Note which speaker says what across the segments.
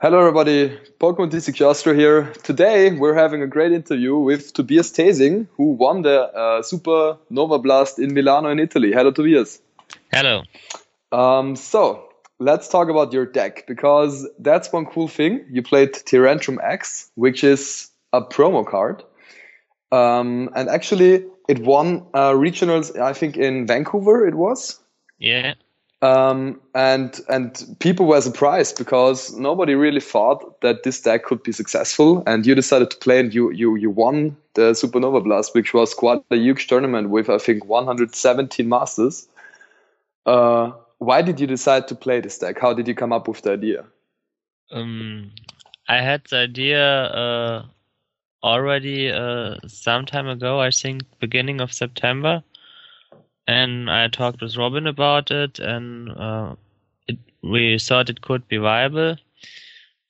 Speaker 1: Hello everybody, Pokemon TCG Austria here. Today we're having a great interview with Tobias Thesing, who won the Supernova Blast in Milano in Italy. Hello Tobias.
Speaker 2: Hello.
Speaker 1: So let's talk about your deck, because that's one cool thing. You played Tyrantrum X, which is a promo card. And actually it won regionals, I think in Vancouver it was.
Speaker 2: Yeah.
Speaker 1: And people were surprised because nobody really thought that this deck could be successful, and you decided to play, and you won the Supernova Blast, which was quite a huge tournament with I think 117 masters. Why did you decide to play this deck? How did you come up with the idea?
Speaker 2: I had the idea already some time ago, I think beginning of September. And I talked with Robin about it, and we thought it could be viable.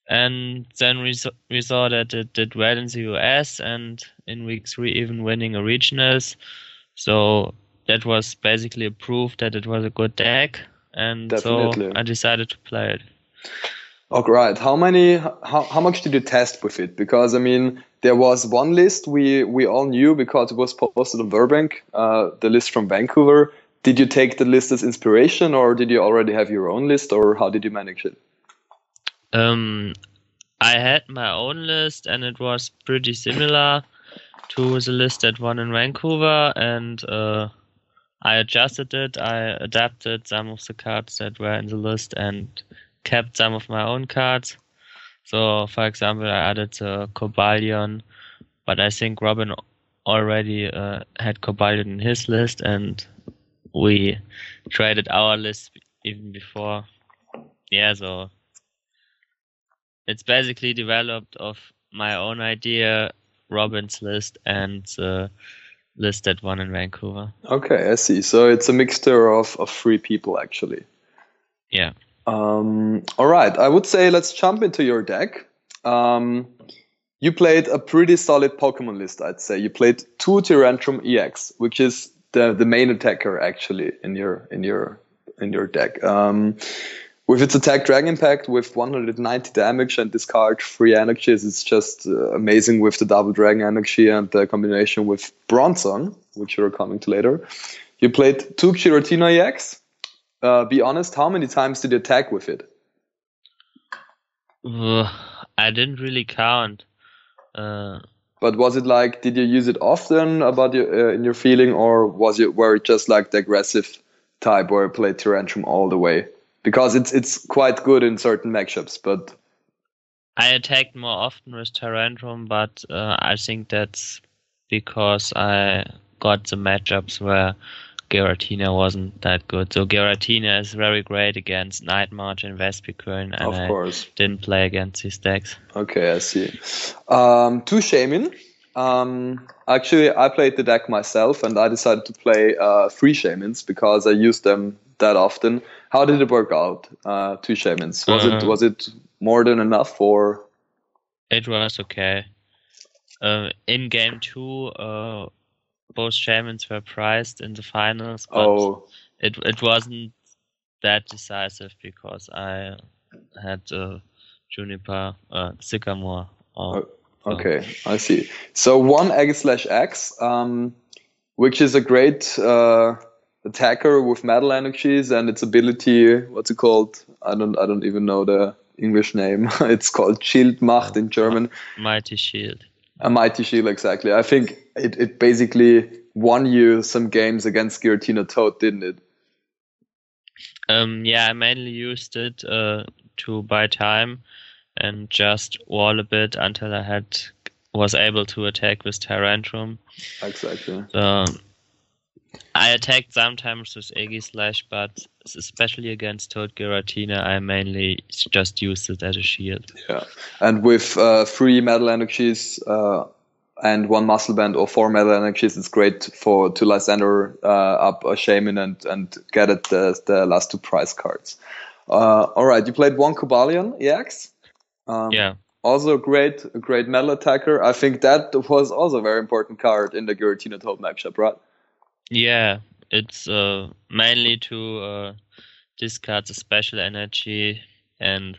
Speaker 2: And then we saw that it did well in the US, and in week 3 even winning a regionals. So that was basically a proof that it was a good deck, and
Speaker 1: Definitely.
Speaker 2: so I decided to play it.
Speaker 1: Okay, right. How much did you test with it? Because I mean, there was one list we all knew because it was posted on Burbank, the list from Vancouver. Did you take the list as inspiration, or did you already have your own list, or how did you manage it?
Speaker 2: I had my own list, and it was pretty similar to the list that won in Vancouver, and I adjusted it. I adapted some of the cards that were in the list and kept some of my own cards. So, for example, I added Cobalion, but I think Robin already had Cobalion in his list, and we traded our list even before. Yeah, so it's basically developed of my own idea, Robin's list, and the list that won in Vancouver.
Speaker 1: Okay, I see. So it's a mixture of 3 people actually.
Speaker 2: Yeah.
Speaker 1: All right. I would say let's jump into your deck. You played a pretty solid Pokemon list, I'd say. You played 2 Tyrantrum EX, which is the main attacker actually in your deck. With its attack Dragon Impact with 190 damage and discard 3 energies, it's just amazing with the double Dragon energy and the combination with Bronzong, which you're coming to later. You played 2 Giratina EX. Be honest, how many times did you attack with it?
Speaker 2: I didn't really count.
Speaker 1: But was it like, did you use it often about in your feeling, or were it just like the aggressive type where you played Tyrantrum all the way? Because it's quite good in certain matchups, but
Speaker 2: I attacked more often with Tyrantrum, but I think that's because I got the matchups where Giratina wasn't that good. So Giratina is very great against Night March and Vespiquen, and
Speaker 1: of course.
Speaker 2: I didn't play against these decks.
Speaker 1: Okay, I see. 2 Shaman. Actually, I played the deck myself, and I decided to play 3 Shamans because I used them that often. How did it work out? 2 Shamans. Was it more than enough, or?
Speaker 2: It was okay. In game 2, both Shamans were priced in the finals, but it wasn't that decisive because I had Juniper, Sycamore.
Speaker 1: Okay, I see. So 1 Egg/X, which is a great attacker with metal energies, and its ability, what's it called? I don't even know the English name. It's called Schildmacht in German.
Speaker 2: Mighty Shield.
Speaker 1: A Mighty Shield, exactly. I think it basically won you some games against Giratina Toad, didn't it?
Speaker 2: Yeah, I mainly used it to buy time and just wall a bit until I was able to attack with Tyrantrum.
Speaker 1: Exactly.
Speaker 2: So I attacked sometimes with Aegislash, but especially against Toad Giratina, I mainly just used it as a shield.
Speaker 1: Yeah, and with 3 metal energies and 1 muscle band or 4 metal energies, it's great to Lysander up a Shaman and get at the last 2 prize cards. All right, you played 1 Cobalion EX.
Speaker 2: Yeah.
Speaker 1: Also a great metal attacker. I think that was also a very important card in the Giratina Toad matchup, right?
Speaker 2: Yeah, it's mainly to discard the special energy, and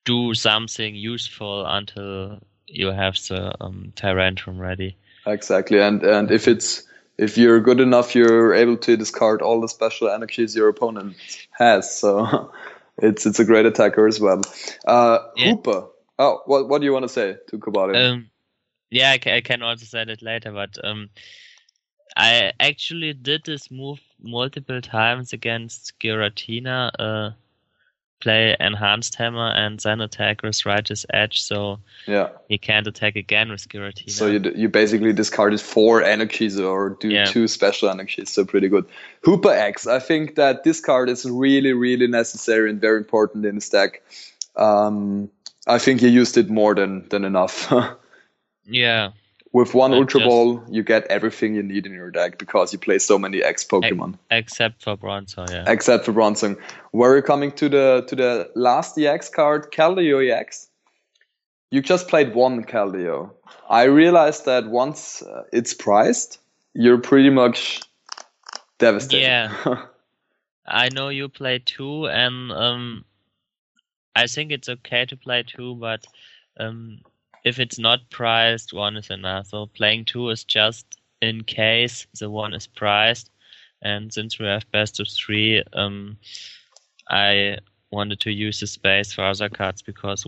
Speaker 2: do something useful until you have the Tyrantrum ready.
Speaker 1: Exactly, and if you're good enough, you're able to discard all the special energies your opponent has. So it's a great attacker as well. Hooper. Oh, what do you want to say to about him?
Speaker 2: Yeah, I can also say that later, but I actually did this move multiple times against Giratina. Play enhanced hammer and then attack with righteous edge, so he can't attack again with Giratina.
Speaker 1: So you basically discarded 4 energies or do 2 special energies, so pretty good. Hooper X, I think that this card is really, really necessary and very important in the stack. I think you used it more than enough.
Speaker 2: Yeah.
Speaker 1: With one Ultra Ball, you get everything you need in your deck because you play so many X Pokemon.
Speaker 2: Except for Bronzong, yeah.
Speaker 1: Except for Bronzong. We're coming to the last EX card, Keldeo EX. You just played one Keldeo. I realized that once it's priced, you're pretty much devastated.
Speaker 2: Yeah. I know you play 2, and I think it's okay to play 2, but if it's not priced, 1 is enough. So playing 2 is just in case the 1 is priced. And since we have best of 3, I wanted to use the space for other cards because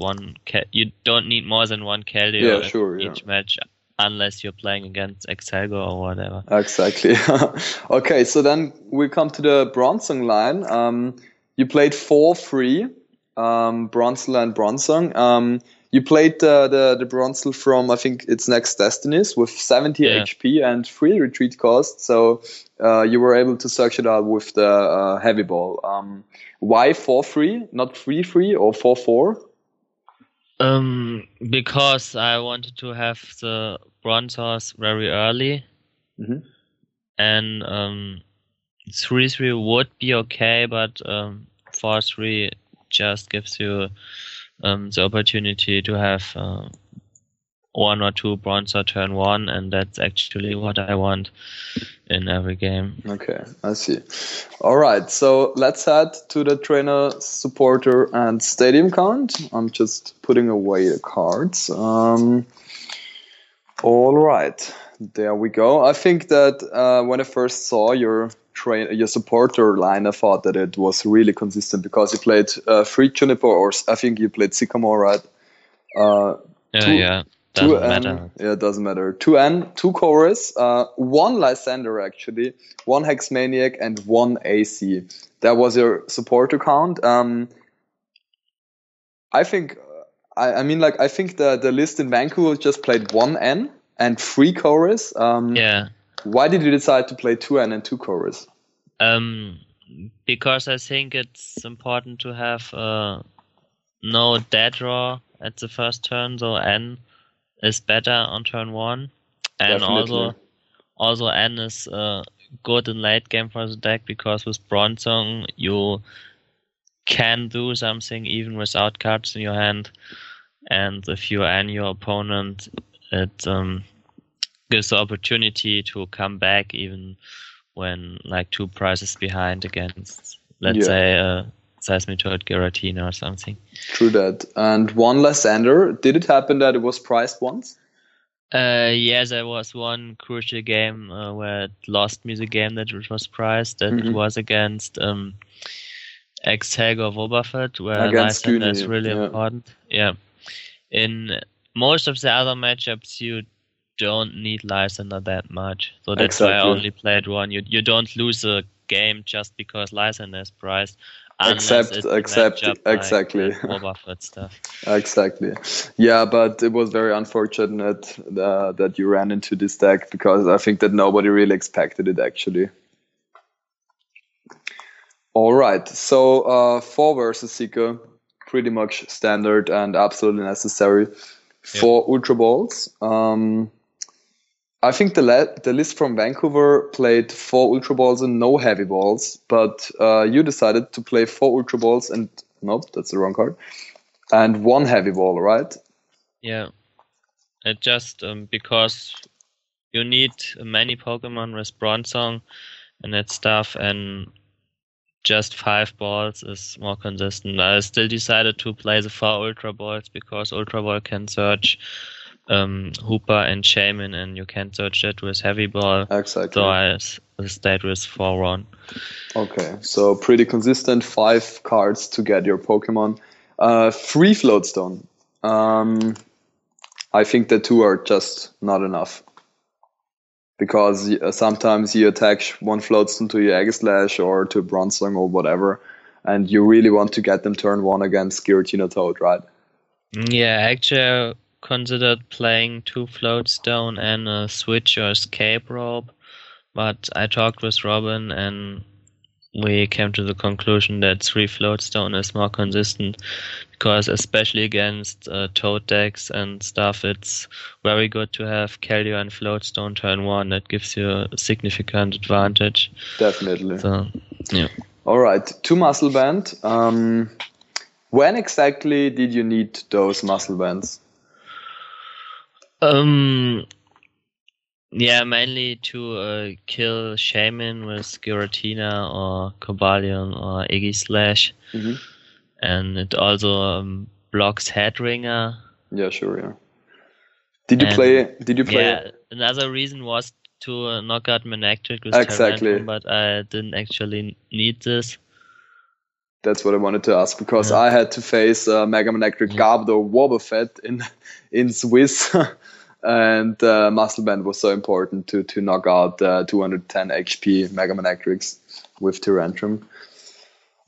Speaker 2: you don't need more than 1 Keldeo each match unless you're playing against Excelgo or whatever.
Speaker 1: Exactly. Okay, so then we come to the Bronzong line. You played 4-3, Bronzle and Bronzong. You played the Bronzle from, I think it's Next Destinies with 70 HP and 3 retreat cost. So you were able to search it out with the Heavy Ball. Why 4-3, not 3-3 or 4-4?
Speaker 2: Because I wanted to have the Bronze Horse very early.
Speaker 1: Mm-hmm.
Speaker 2: And 3-3 would be okay, but 4-3 just gives you the opportunity to have 1 or 2 Bronzer turn 1, and that's actually what I want in every game.
Speaker 1: Okay, I see. All right, so let's head to the trainer, supporter, and stadium count. I'm just putting away the cards. All right, there we go. I think that when I first saw your supporter line, I thought that it was really consistent because you played 3 Juniper, or I think you played Sycamore, right?
Speaker 2: Yeah. Doesn't matter.
Speaker 1: Yeah, it doesn't matter. 2N, 2 Chorus, 1 Lysander actually, 1 Hexmaniac, and 1 AC. That was your supporter count. I think, I think the list in Vancouver just played 1N and 3 Chorus.
Speaker 2: Yeah.
Speaker 1: Why did you decide to play 2N and 2 Chorus?
Speaker 2: Because I think it's important to have no dead draw at the first turn, so N is better on turn 1, and
Speaker 1: Definitely.
Speaker 2: also N is good in late game for the deck because with Bronzong you can do something even without cards in your hand, and if you N your opponent, it gives the opportunity to come back even when like 2 prizes behind against, let's say, Seismitoad Giratina or something.
Speaker 1: True that. And 1 Lysander, did it happen that it was priced once?
Speaker 2: Yes, there was one crucial game where it lost me the game that it was priced. That was against Excelgo Wobbuffet, where Lysander is really important. Yeah. In most of the other matchups, you don't need Lysander that much. So that's why I only played 1. You don't lose a game just because Lysander is priced.
Speaker 1: Exactly.
Speaker 2: Wobbuffet stuff.
Speaker 1: Exactly. Yeah, but it was very unfortunate that you ran into this deck because I think that nobody really expected it actually. All right, so 4 versus Seeker, pretty much standard and absolutely necessary. 4 Ultra Balls. I think the list from Vancouver played 4 Ultra Balls and no Heavy Balls, but you decided to play 4 Ultra Balls and nope, that's the wrong card, and 1 Heavy Ball, right?
Speaker 2: Yeah, it just because you need many Pokemon with Bronzong and that stuff, and just 5 balls is more consistent. I still decided to play the 4 Ultra Balls because Ultra Ball can search Hooper and Shaman, and you can't search that with Heavy Ball.
Speaker 1: Exactly.
Speaker 2: So I stayed with 4-1.
Speaker 1: Okay, so pretty consistent, 5 cards to get your Pokemon. 3 Floatstone. I think the 2 are just not enough. Because sometimes you attach 1 Floatstone to your Egg Slash or to Bronzong or whatever, and you really want to get them turn 1 against Giratina Toad, right?
Speaker 2: Yeah, actually I considered playing 2 Floatstone and a Switch or Escape Rope, but I talked with Robin and we came to the conclusion that 3 Floatstone is more consistent, because especially against Toad decks and stuff, it's very good to have Keldeo and Floatstone turn 1. That gives you a significant advantage.
Speaker 1: Definitely.
Speaker 2: So, yeah.
Speaker 1: Alright, 2 Muscle Band. When exactly did you need those Muscle Bands?
Speaker 2: Yeah, mainly to kill Shaman with Giratina or Cobalion or Iggy Slash.
Speaker 1: Mm-hmm.
Speaker 2: And it also blocks Headringer.
Speaker 1: Yeah, sure, yeah. Did you play?
Speaker 2: Yeah, another reason was to knock out Manectric with
Speaker 1: Exactly.
Speaker 2: Tyrantrum, but I didn't actually need this.
Speaker 1: That's what I wanted to ask, because I had to face Mega Manectric Gabdo Wobbuffet in Swiss, and Muscle Band was so important to knock out 210 HP Mega Manectrics with Tyrantrum.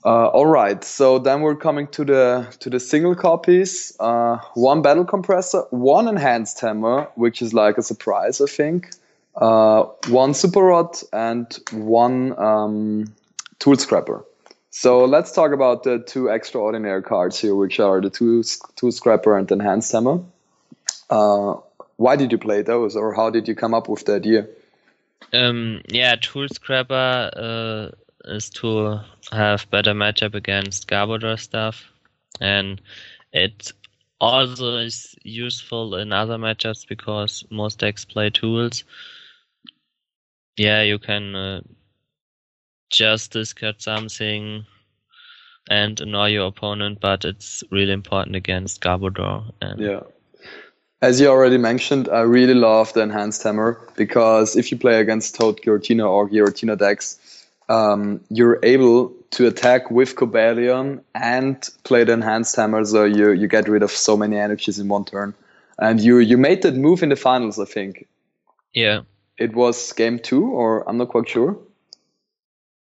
Speaker 1: All right, so then we're coming to the single copies. 1 Battle Compressor, 1 Enhanced Hammer, which is like a surprise, I think. 1 Super Rod and 1 Tool Scrapper. So let's talk about the 2 extraordinary cards here, which are the Tool Scrapper and Enhanced Hammer. Why did you play those, or how did you come up with the idea?
Speaker 2: Yeah, Tool Scrapper is to have better matchup against Garbodor stuff, and it also is useful in other matchups because most decks play tools. Yeah, you can just discard something and annoy your opponent, but it's really important against Garbodor.
Speaker 1: Yeah. As you already mentioned, I really love the Enhanced Hammer, because if you play against Toad Giratina or Giratina decks, you're able to attack with Cobalion and play the Enhanced Hammer, so you get rid of so many energies in one turn. And you made that move in the finals, I think.
Speaker 2: Yeah.
Speaker 1: It was game 2, or I'm not quite sure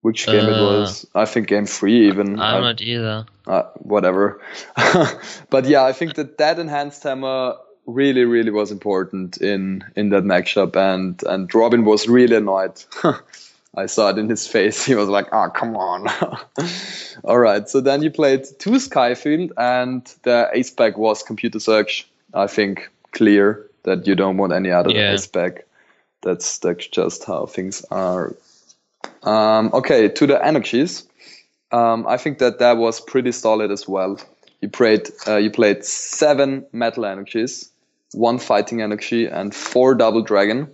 Speaker 1: which game it was. I think game 3 even.
Speaker 2: I'm not either.
Speaker 1: Whatever. But yeah, I think that Enhanced Hammer really, really was important in that matchup, and Robin was really annoyed. I saw it in his face. He was like, "Oh, come on." All right, so then you played 2 Skyfield, and the ace pack was Computer Search. I think clear that you don't want any other ace pack. That's just how things are. Okay, to the energies. I think that was pretty solid as well. You played 7 metal energies, 1 fighting energy, and 4 double dragon.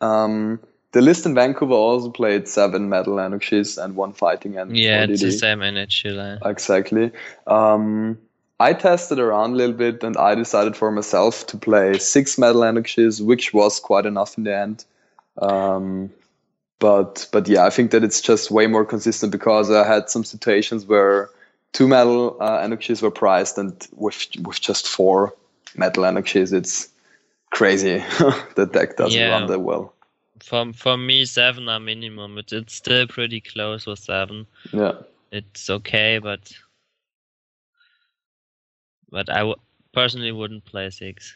Speaker 1: The list in Vancouver also played 7 metal energies and 1 fighting and 4 DD.
Speaker 2: Yeah, it's the same energy line.
Speaker 1: Exactly. I tested around a little bit, and I decided for myself to play 6 metal energies, which was quite enough in the end. But yeah, I think that it's just way more consistent, because I had some situations where 2 metal energies were priced, and with just 4 metal energies, it's crazy. The deck doesn't run that well.
Speaker 2: For me, 7 are minimum. It's still pretty close with 7.
Speaker 1: Yeah,
Speaker 2: it's okay, but I personally wouldn't play 6.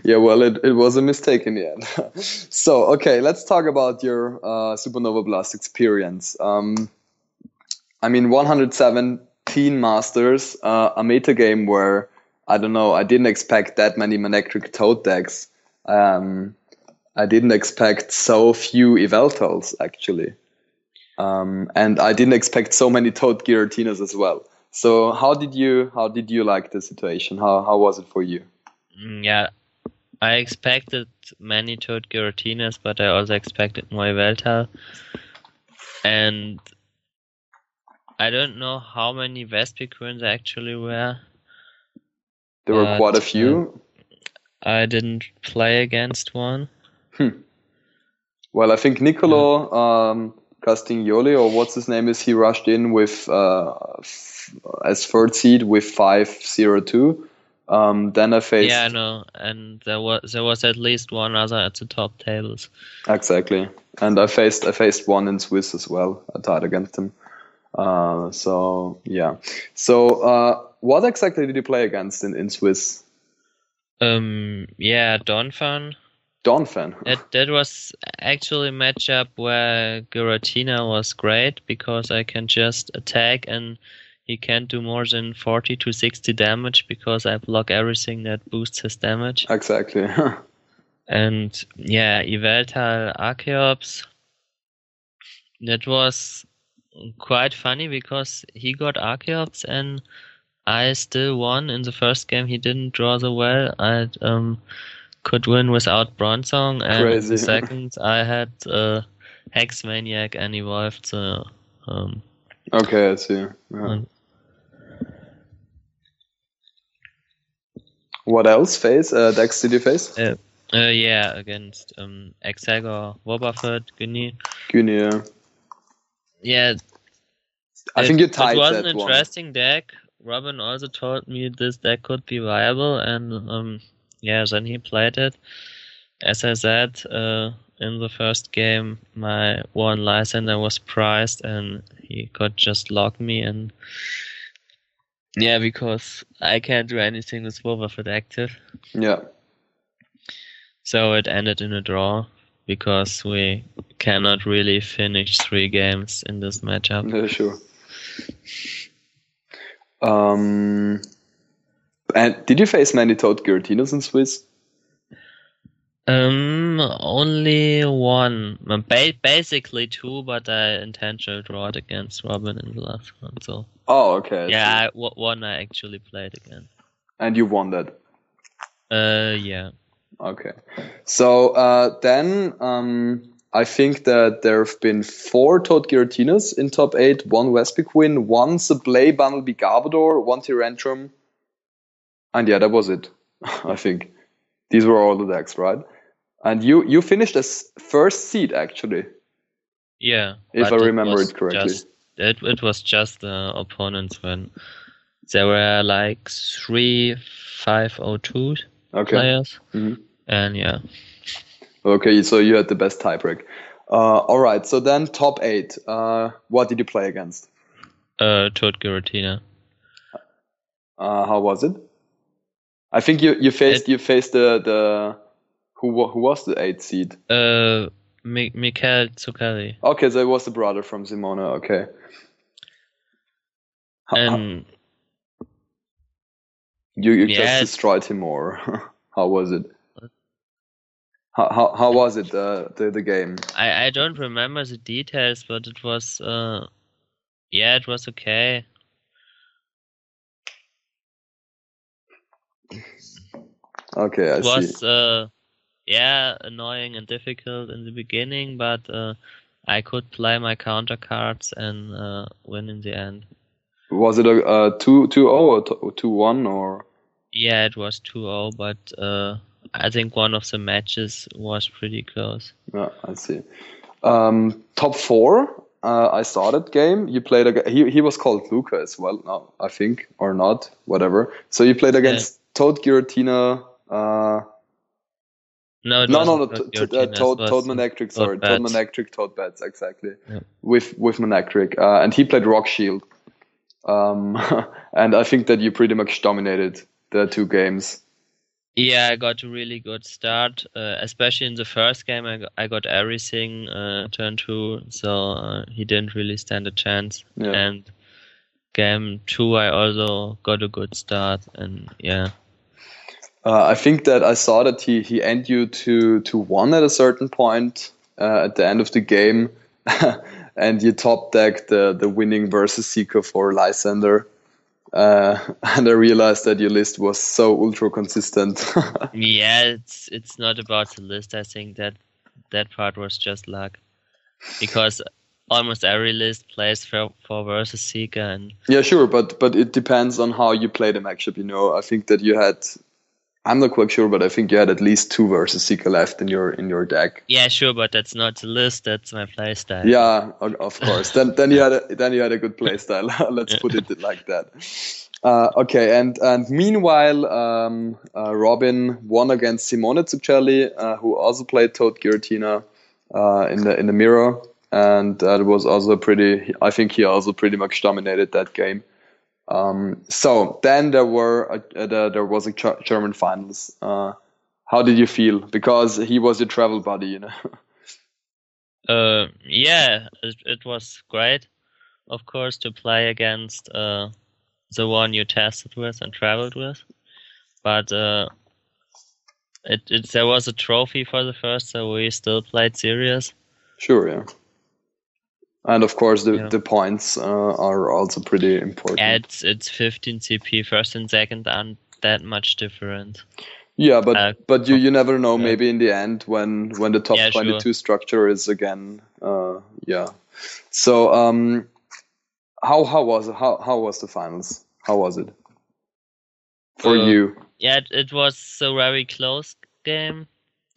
Speaker 1: Yeah, well, it was a mistake in the end. So, okay, let's talk about your Supernova Blast experience. I mean, 117 Masters, a meta game where, I don't know, I didn't expect that many Manectric Toad decks. I didn't expect so few Yveltals, actually. And I didn't expect so many Toad Giratinas as well. So how did you like the situation? How was it for you?
Speaker 2: Yeah, I expected many Toad Giratinas, but I also expected more Yveltal. And I don't know how many Vespic queens actually were.
Speaker 1: There were quite a few.
Speaker 2: I didn't play against one.
Speaker 1: Well, I think Nicolo Castiglioli, or what's his name, he rushed in with as third seed with 5-0-2. Then I faced.
Speaker 2: Yeah, I know, and there was at least one other at the top tables.
Speaker 1: Exactly, and I faced one in Swiss as well. I tied against him. So yeah. So what exactly did you play against in Swiss?
Speaker 2: Yeah, Donphan.
Speaker 1: Donphan.
Speaker 2: That was actually a matchup where Giratina was great because I can just attack and he can't do more than 40 to 60 damage because I block everything that boosts his damage.
Speaker 1: Exactly.
Speaker 2: And yeah, Yveltal Archeops. That was quite funny because he got Archeops and I still won in the first game. He didn't draw the well. I could win without Bronzong, and
Speaker 1: Crazy.
Speaker 2: in the second I had Hex Maniac and evolved the.
Speaker 1: Okay, I see. Yeah. What else decks did you face?
Speaker 2: Yeah, against Exegor, Wobbuffet, Gunny.
Speaker 1: Gunny,
Speaker 2: yeah.
Speaker 1: I think you tied
Speaker 2: it was
Speaker 1: that
Speaker 2: an interesting deck. Robin also told me this deck could be viable, and yeah, then he played it. As I said, in the first game, my one Lysander was prized, and he could just lock me, and yeah, because I can't do anything with Wobbuffet active.
Speaker 1: Yeah.
Speaker 2: So it ended in a draw, because we cannot really finish 3 games in this matchup.
Speaker 1: Yeah, sure. And did you face many Toad Giratinas in Swiss?
Speaker 2: Only one. Basically 2, but I intentionally draw it against Robin in the last one. So.
Speaker 1: Oh, okay.
Speaker 2: Yeah, one I actually played again.
Speaker 1: And you won that?
Speaker 2: Yeah.
Speaker 1: Okay. So then I think that there have been 4 Toad Giratinas in top 8, 1 Vespic win, 1 Sublay Bumblebee Garbodor, 1 Tyrantrum, and yeah, that was it. I think these were all the decks, right? And you finished as first seed actually.
Speaker 2: Yeah.
Speaker 1: If I remember it correctly.
Speaker 2: It was just the opponents when there were like 3 502 players.
Speaker 1: Mm-hmm.
Speaker 2: And yeah.
Speaker 1: Okay, so you had the best tiebreak. All right, so then top 8. What did you play against?
Speaker 2: Toad Giratina.
Speaker 1: How was it? I think you faced the who was the 8th seed?
Speaker 2: Mikhail Zucchelli.
Speaker 1: Okay, so it was the brother from Simona. Okay.
Speaker 2: And
Speaker 1: you just destroyed him, or how was it? How was it the game?
Speaker 2: I don't remember the details, but it was it was okay.
Speaker 1: Okay, I see.
Speaker 2: It was annoying and difficult in the beginning, but I could play my counter cards and win in the end.
Speaker 1: Was it a 2-0 or 2-1 or?
Speaker 2: Yeah, it was 2-0, but I think one of the matches was pretty close.
Speaker 1: Yeah, I see. Top 4, I saw that game. You played he was called Luca as well, no, I think, or not, whatever. So you played against Toad Giratina.
Speaker 2: No,
Speaker 1: Toad Manectric, sorry. Toad Manectric, Toad Bats, exactly. Yeah. With Manectric. And he played Rock Shield. And I think that you pretty much dominated the 2 games.
Speaker 2: Yeah, I got a really good start, especially in the first game. I got everything turn 2, so he didn't really stand a chance. Yeah. And game 2, I also got a good start, and yeah.
Speaker 1: I think that I saw that he ended you to 1 at a certain point at the end of the game, and you top decked the winning versus Seeker for Lysander. And I realized that your list was so ultra consistent.
Speaker 2: Yeah, it's not about the list. I think that part was just luck, because almost every list plays for versus Seeker, and
Speaker 1: Yeah, sure, but it depends on how you play the matchup. You know, I think that you had. I'm not quite sure, but I think you had at least 2 versus Seeker left in your deck.
Speaker 2: yeah, sure, but that's not the list. That's my playstyle.
Speaker 1: Yeah, of course. Then you had a good playstyle. Let's put it like that. Okay, and meanwhile, Robin won against Simone Zucchelli, who also played Toad Giratina in the mirror, and it was also pretty. I think he also pretty much dominated that game. So then there was a German finals. How did you feel? Because he was your travel buddy, you know.
Speaker 2: Yeah, it was great, of course, to play against the one you tested with and traveled with. But there was a trophy for the first, so we still played serious.
Speaker 1: Sure, yeah. And of course, the points are also pretty important.
Speaker 2: Yeah, it's 15 CP. First and second aren't that much different.
Speaker 1: Yeah, but you never know. Maybe in the end, when the top 22 structure is again, yeah. So how was the finals? How was it for you?
Speaker 2: Yeah, it was a very close game,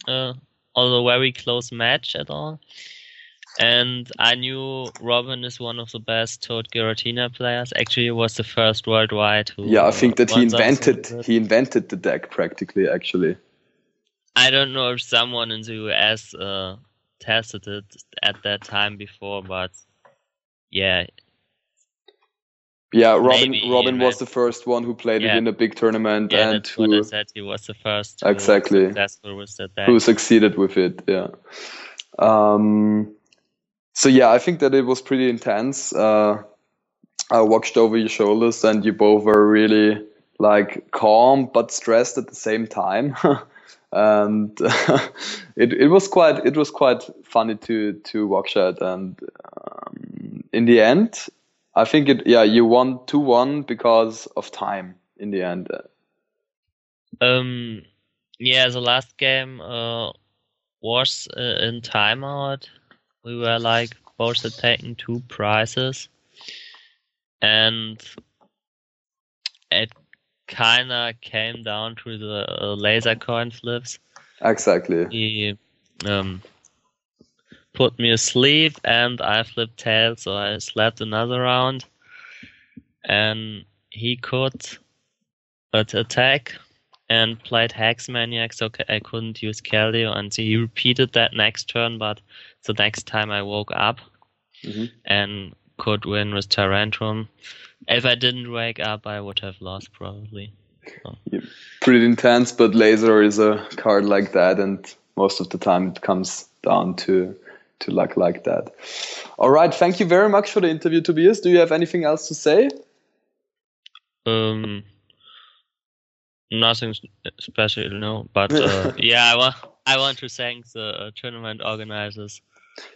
Speaker 2: although very close match at all. And I knew Robin is one of the best Toad Giratina players. Actually, he was the first worldwide who.
Speaker 1: Yeah, I think that he invented the deck practically. Actually,
Speaker 2: I don't know if someone in the US tested it at that time before, but yeah.
Speaker 1: Yeah, Robin was the first one who played it in a big tournament, and
Speaker 2: that's what I said. He was the first.
Speaker 1: Exactly.
Speaker 2: Successful with that deck.
Speaker 1: Who succeeded with it? Yeah. So yeah, I think that it was pretty intense. I watched over your shoulders, and you both were really like calm but stressed at the same time, and it was quite funny to watch that. And in the end, I think you won 2-1 because of time. In the end.
Speaker 2: Yeah, the last game was in timeout. We were like both taking 2 prizes, and it kinda came down to the laser coin flips.
Speaker 1: Exactly.
Speaker 2: He put me asleep, and I flipped tails, so I slept another round, and he could attack and played Hex Maniac, so I couldn't use Keldeo, and he repeated that next turn, but the next time I woke up and could win with Tyrantrum. If I didn't wake up, I would have lost probably. So.
Speaker 1: Yeah, pretty intense, but laser is a card like that, and most of the time it comes down to luck like that. All right, thank you very much for the interview, Tobias. Do you have anything else to say?
Speaker 2: Nothing special, no. But yeah, I want to thank the tournament organizers.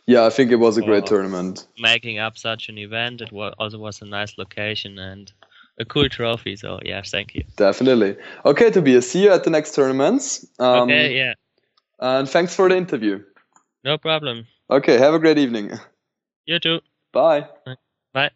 Speaker 1: Yeah, I think it was a great tournament.
Speaker 2: Making up such an event. It also was a nice location and a cool trophy. So yeah, thank you.
Speaker 1: Definitely. Okay, Tobias, see you at the next tournaments.
Speaker 2: Okay, yeah.
Speaker 1: And thanks for the interview.
Speaker 2: No problem.
Speaker 1: Okay, have a great evening.
Speaker 2: You too.
Speaker 1: Bye.
Speaker 2: Bye.